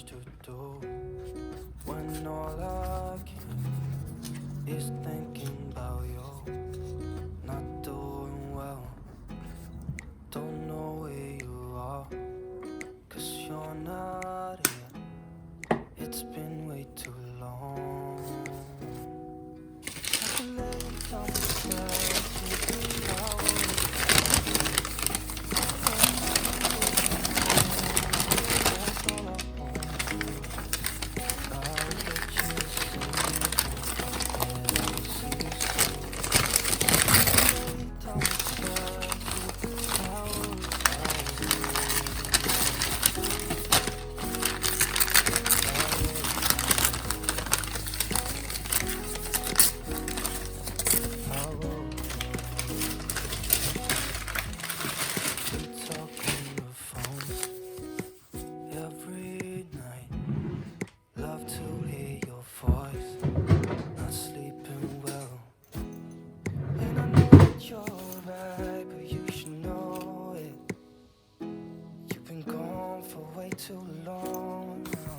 much to do when all I can is thinking about you. Not doing well, don't know where you are, 'cause you're not here. It's been way too long. I can lay down beside you. Too long now.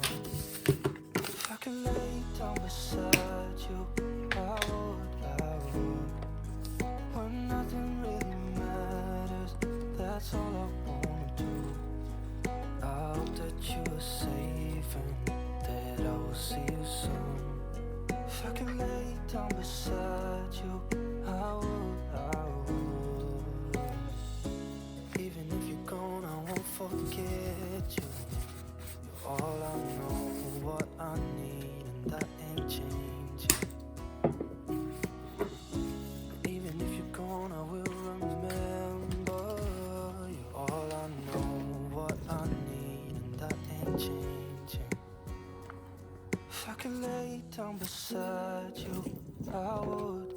If I could lay down beside you, I would. When nothing really matters, that's all I wanna do. I hope that you are safe and that I will see you soon. If I could lay down beside you, I would. Even if you're gone, I won't forget you. All I know, what I need, and that ain't changing. Even if you're gone, I will remember. You're all I know, what I need, and that ain't changing. If I could lay down beside you, I would.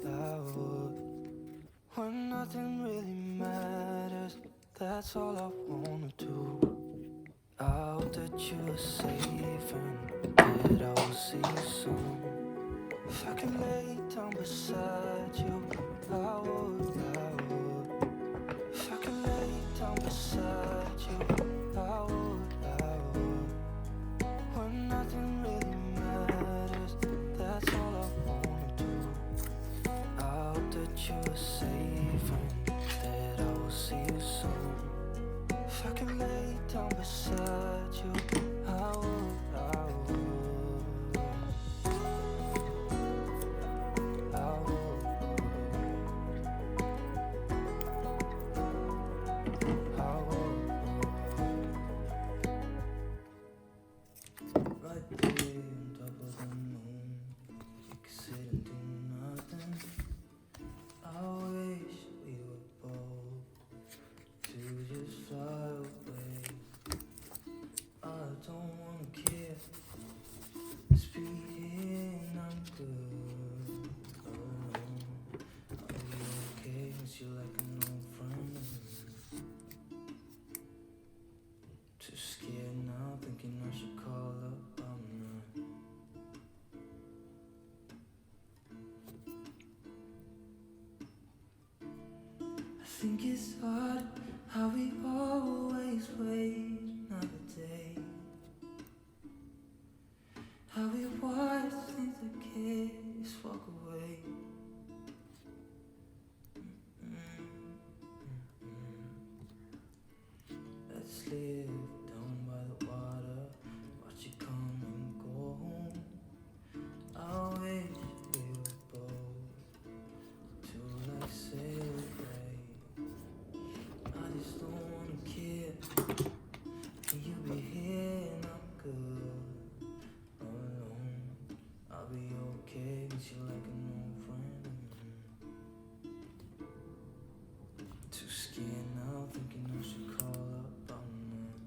When nothing really matters, that's all I wanna do. I hope that you are safe and that I will see you soon. If I could lay down beside you, I would. If I could lay down beside you, I would. When nothing really matters, that's all I wanna do. I hope that you are safe and that I will see you soon. If I could lay down beside you, I would. Right there on top of the moon, you could sit and do nothing. I wish we were bold to just fly away. I don't wanna care. It's being I'm good. I'll be okay, miss you like an old friend. Too scared now, thinking I should call up. I'm not. I think it's hard how we always wait another day. How we watch things that kids walk away. Let's live down by the water, watch it come and go home. I wish we were both to like sail away. I just don't wanna care. Can you be here and I'm good alone? I'll be okay, miss you like an old friend. Too scared now, thinking I should call up. I'm not.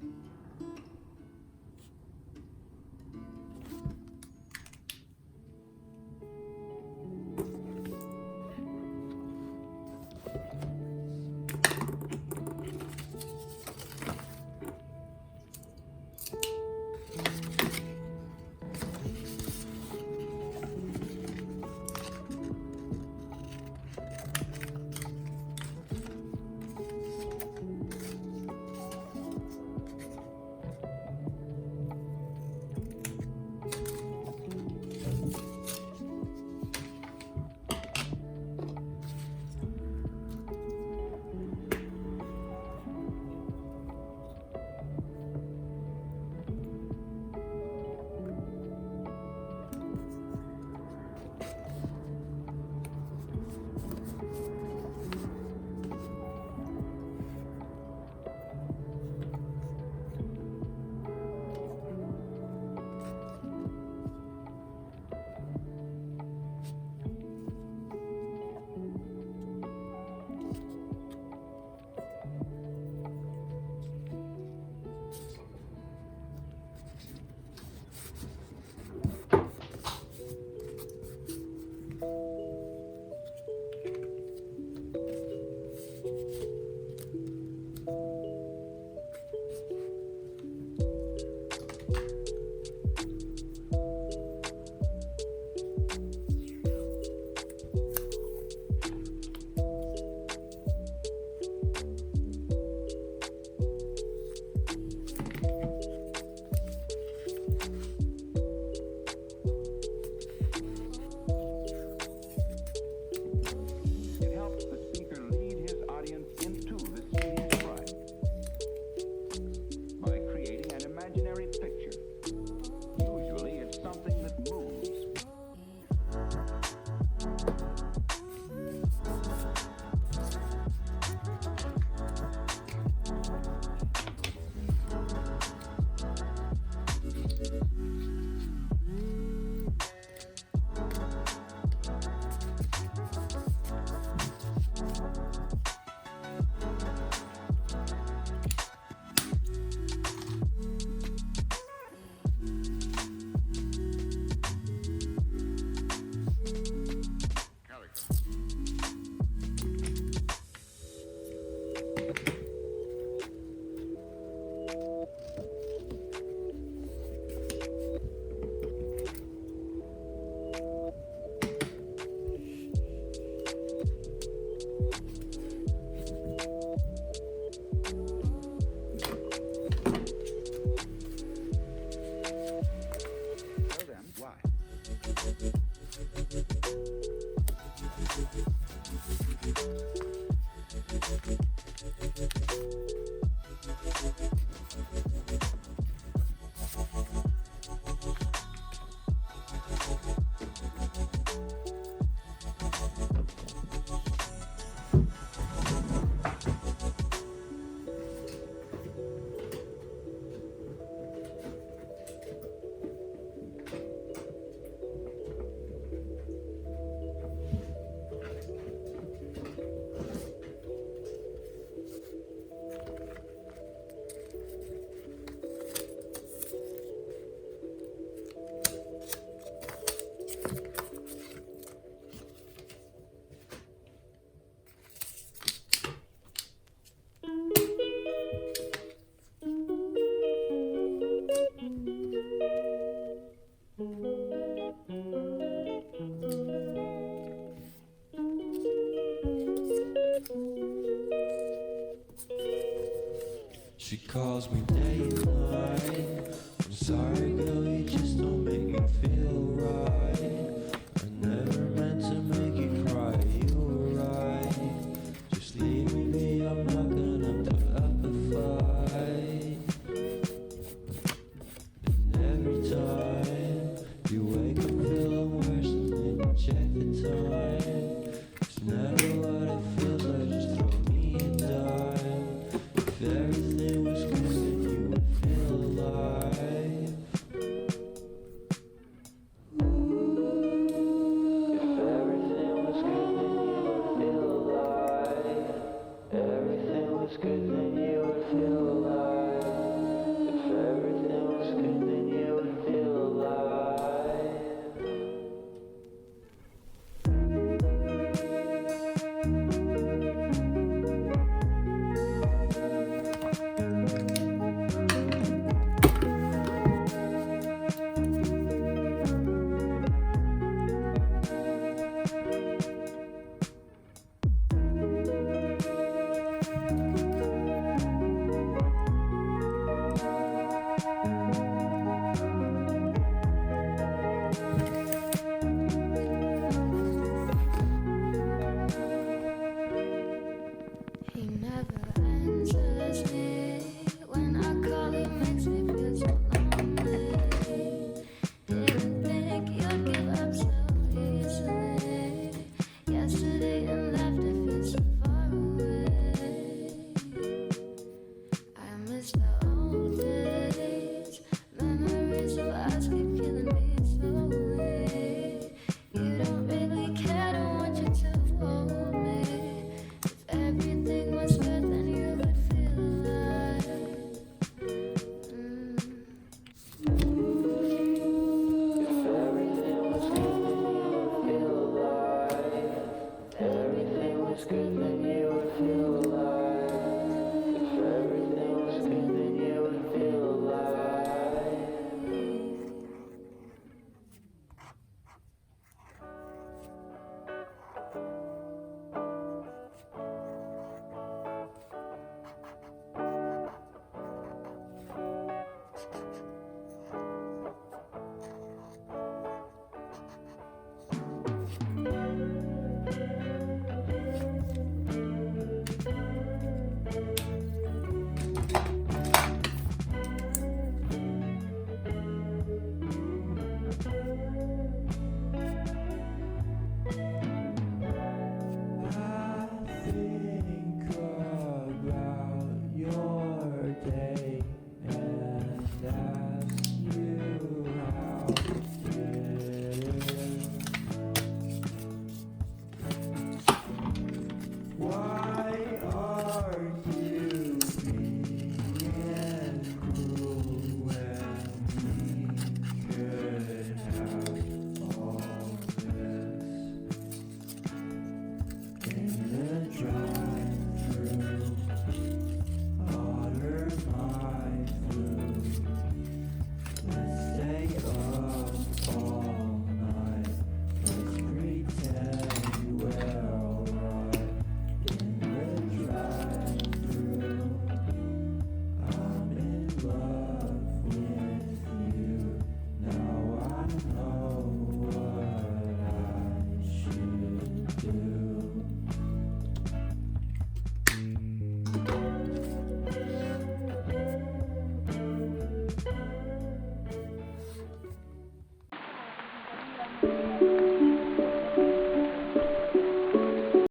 calls me day and night. I'm sorry, girl, you just don't make me feel